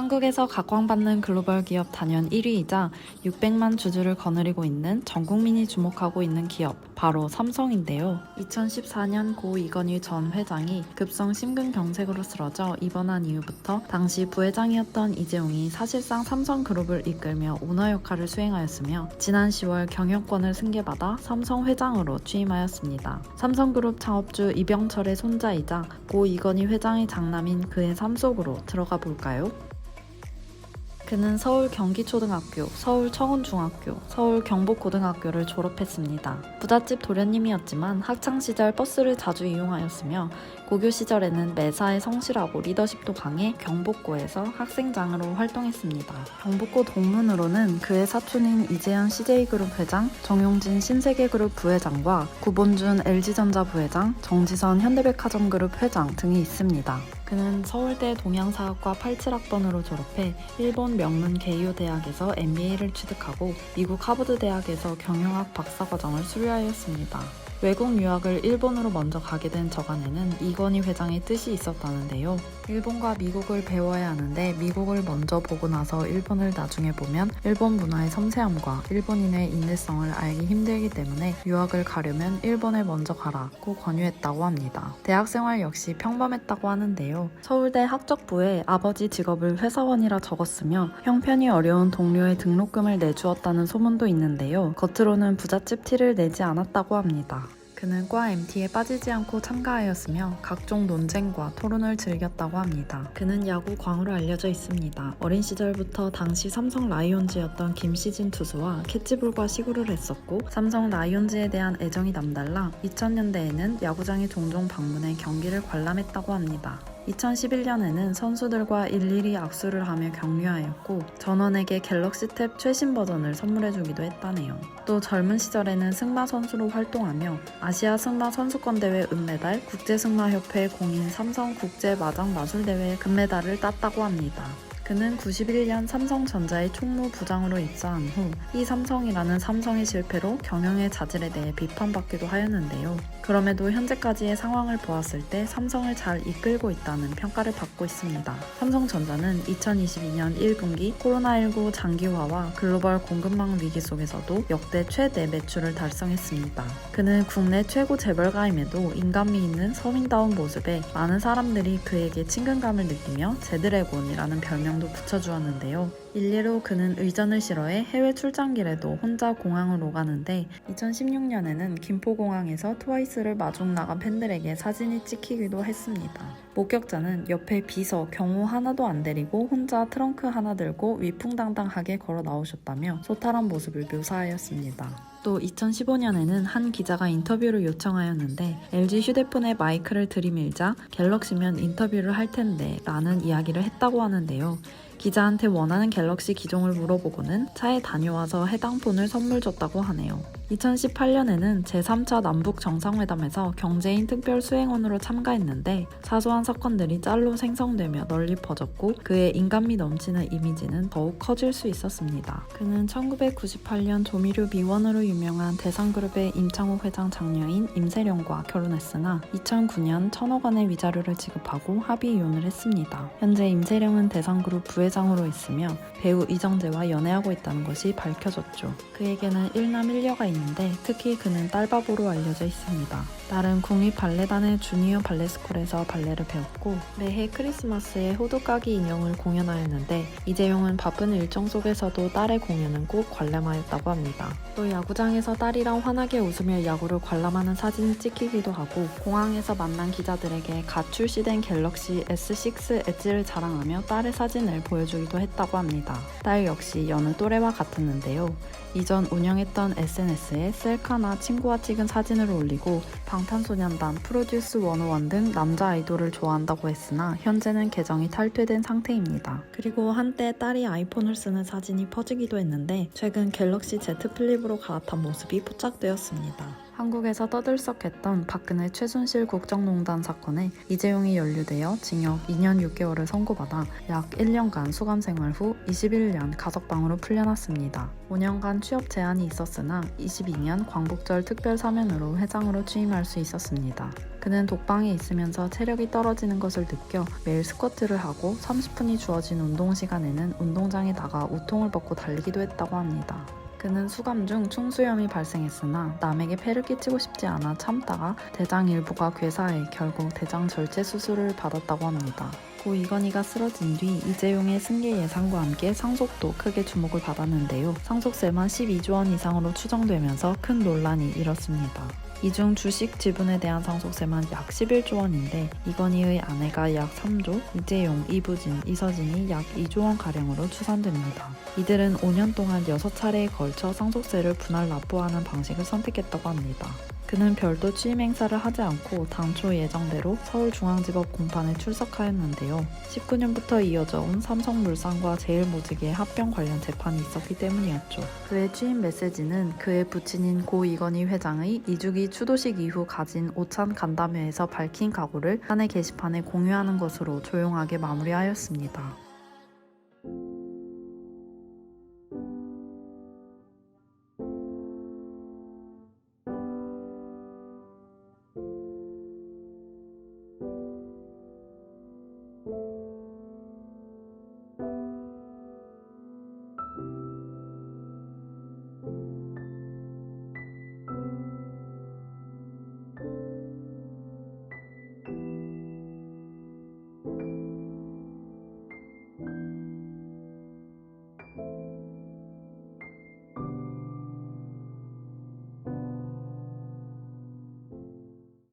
한국에서 각광받는 글로벌 기업 단연 1위이자 600만 주주를 거느리고 있는 전 국민이 주목하고 있는 기업, 바로 삼성인데요. 2014년 고 이건희 전 회장이 급성 심근경색으로 쓰러져 입원한 이후부터 당시 부회장이었던 이재용이 사실상 삼성그룹을 이끌며 오너 역할을 수행하였으며 지난 10월 경영권을 승계받아 삼성 회장으로 취임하였습니다. 삼성그룹 창업주 이병철의 손자이자 고 이건희 회장의 장남인 그의 삶 속으로 들어가 볼까요? 그는 서울 경기초등학교, 서울 청운중학교, 서울 경복고등학교를 졸업했습니다. 부잣집 도련님이었지만 학창시절 버스를 자주 이용하였으며 고교 시절에는 매사에 성실하고 리더십도 강해 경복고에서 학생장으로 활동했습니다. 경복고 동문으로는 그의 사촌인 이재현 CJ그룹 회장, 정용진 신세계그룹 부회장과 구본준 LG전자 부회장, 정지선 현대백화점그룹 회장 등이 있습니다. 그는 서울대 동양사학과 87학번으로 졸업해 일본 명문 게이오 대학에서 MBA를 취득하고 미국 하버드 대학에서 경영학 박사과정을 수료하였습니다. 외국 유학을 일본으로 먼저 가게 된 저간에는 이건희 회장의 뜻이 있었다는데요. 일본과 미국을 배워야 하는데 미국을 먼저 보고 나서 일본을 나중에 보면 일본 문화의 섬세함과 일본인의 인내성을 알기 힘들기 때문에 유학을 가려면 일본에 먼저 가라고 권유했다고 합니다. 대학생활 역시 평범했다고 하는데요. 서울대 학적부에 아버지 직업을 회사원이라 적었으며 형편이 어려운 동료의 등록금을 내주었다는 소문도 있는데요. 겉으로는 부잣집 티를 내지 않았다고 합니다. 그는 과 MT에 빠지지 않고 참가하였으며 각종 논쟁과 토론을 즐겼다고 합니다. 그는 야구 광으로 알려져 있습니다. 어린 시절부터 당시 삼성 라이온즈였던 김시진 투수와 캐치볼과 시구를 했었고 삼성 라이온즈에 대한 애정이 남달라 2000년대에는 야구장에 종종 방문해 경기를 관람했다고 합니다. 2011년에는 선수들과 일일이 악수를 하며 격려하였고 전원에게 갤럭시 탭 최신 버전을 선물해주기도 했다네요. 또 젊은 시절에는 승마 선수로 활동하며 아시아 승마 선수권대회 은메달, 국제승마협회 공인 삼성 국제마장마술대회 금메달을 땄다고 합니다. 그는 91년 삼성전자의 총무부장으로 입사한 후 이 삼성이라는 삼성의 실패로 경영의 자질에 대해 비판받기도 하였는데요. 그럼에도 현재까지의 상황을 보았을 때 삼성을 잘 이끌고 있다는 평가를 받고 있습니다. 삼성전자는 2022년 1분기 코로나19 장기화와 글로벌 공급망 위기 속에서도 역대 최대 매출을 달성했습니다. 그는 국내 최고 재벌가임에도 인간미 있는 서민다운 모습에 많은 사람들이 그에게 친근감을 느끼며 제드래곤이라는 별명도 붙여주었는데요. 일례로 그는 의전을 싫어해 해외 출장길에도 혼자 공항을 오가는데 2016년에는 김포공항에서 트와이스를 마중 나간 팬들에게 사진이 찍히기도 했습니다. 목격자는 옆에 비서 경호 하나도 안 데리고 혼자 트렁크 하나 들고 위풍당당하게 걸어 나오셨다며 소탈한 모습을 묘사하였습니다. 또 2015년에는 한 기자가 인터뷰를 요청하였는데 LG 휴대폰에 마이크를 들이밀자 갤럭시면 인터뷰를 할 텐데 라는 이야기를 했다고 하는데요. 기자한테 원하는 갤럭시 기종을 물어보고는 차에 다녀와서 해당 폰을 선물 줬다고 하네요. 2018년에는 제3차 남북 정상회담에서 경제인 특별 수행원으로 참가했는데 사소한 사건들이 짤로 생성되며 널리 퍼졌고 그의 인간미 넘치는 이미지는 더욱 커질 수 있었습니다. 그는 1998년 조미료 미원으로 유명한 대상그룹의 임창욱 회장 장녀인 임세령과 결혼했으나 2009년 1,000억 원의 위자료를 지급하고 합의 이혼을 했습니다. 현재 임세령은 대상그룹 부회장으로 있으며 배우 이정재와 연애하고 있다는 것이 밝혀졌죠. 그에게는 1남 1녀가 있는데 특히 그는 딸바보로 알려져 있습니다. 딸은 국립발레단의 주니어 발레스쿨에서 발레를 배웠고 매해 크리스마스에 호두까기 인형을 공연하였는데 이재용은 바쁜 일정 속에서도 딸의 공연은 꼭 관람하였다고 합니다. 또 야구장에서 딸이랑 환하게 웃으며 야구를 관람하는 사진이 찍히기도 하고 공항에서 만난 기자들에게 갓 출시된 갤럭시 S6 엣지를 자랑하며 딸의 사진을 보여주기도 했다고 합니다. 딸 역시 여느 또래와 같았는데요. 이전 운영했던 SNS에 셀카나 친구와 찍은 사진을 올리고 방탄소년단, 프로듀스 101 등 남자 아이돌을 좋아한다고 했으나 현재는 계정이 탈퇴된 상태입니다. 그리고 한때 딸이 아이폰을 쓰는 사진이 퍼지기도 했는데 최근 갤럭시 Z 플립으로 갈아탄 모습이 포착되었습니다. 한국에서 떠들썩했던 박근혜 최순실 국정농단 사건에 이재용이 연루되어 징역 2년 6개월을 선고받아 약 1년간 수감 생활 후 21년 가석방으로 풀려났습니다. 5년간 취업 제한이 있었으나 22년 광복절 특별 사면으로 회장으로 취임할 수 있었습니다. 그는 독방에 있으면서 체력이 떨어지는 것을 느껴 매일 스쿼트를 하고 30분이 주어진 운동 시간에는 운동장에 나가 우통을 벗고 달리기도 했다고 합니다. 그는 수감 중 충수염이 발생했으나 남에게 폐를 끼치고 싶지 않아 참다가 대장 일부가 괴사해 결국 대장 절제 수술을 받았다고 합니다. 고 이건희가 쓰러진 뒤 이재용의 승계 예상과 함께 상속도 크게 주목을 받았는데요. 상속세만 12조 원 이상으로 추정되면서 큰 논란이 일었습니다. 이 중 주식 지분에 대한 상속세만 약 11조 원인데 이건희의 아내가 약 3조, 이재용, 이부진, 이서진이 약 2조 원가량으로 추산됩니다. 이들은 5년 동안 6차례에 걸쳐 상속세를 분할 납부하는 방식을 선택했다고 합니다. 그는 별도 취임 행사를 하지 않고 당초 예정대로 서울중앙지법 공판에 출석하였는데요. 19년부터 이어져 온 삼성물산과 제일모직의 합병 관련 재판이 있었기 때문이었죠. 그의 취임 메시지는 그의 부친인 고 이건희 회장의 2주기 추도식 이후 가진 오찬 간담회에서 밝힌 각오를 사내 게시판에 공유하는 것으로 조용하게 마무리하였습니다.